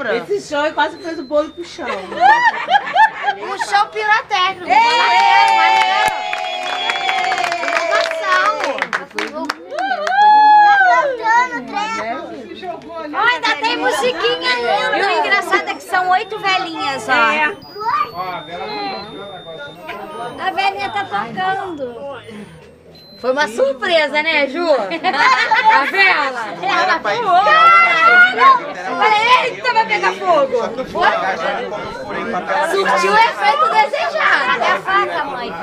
lembra? Esse show quase fez o bolo pro chão. Um show pirotécnico. Ainda tem musiquinha ainda. E o engraçado é que são 8 velhinhas, ó. A velhinha tá tocando. Foi uma surpresa, né, Ju? A vela. Ela voou. Eita, vai pegar fogo. Surtiu o efeito desejado. Cadê a faca, mãe?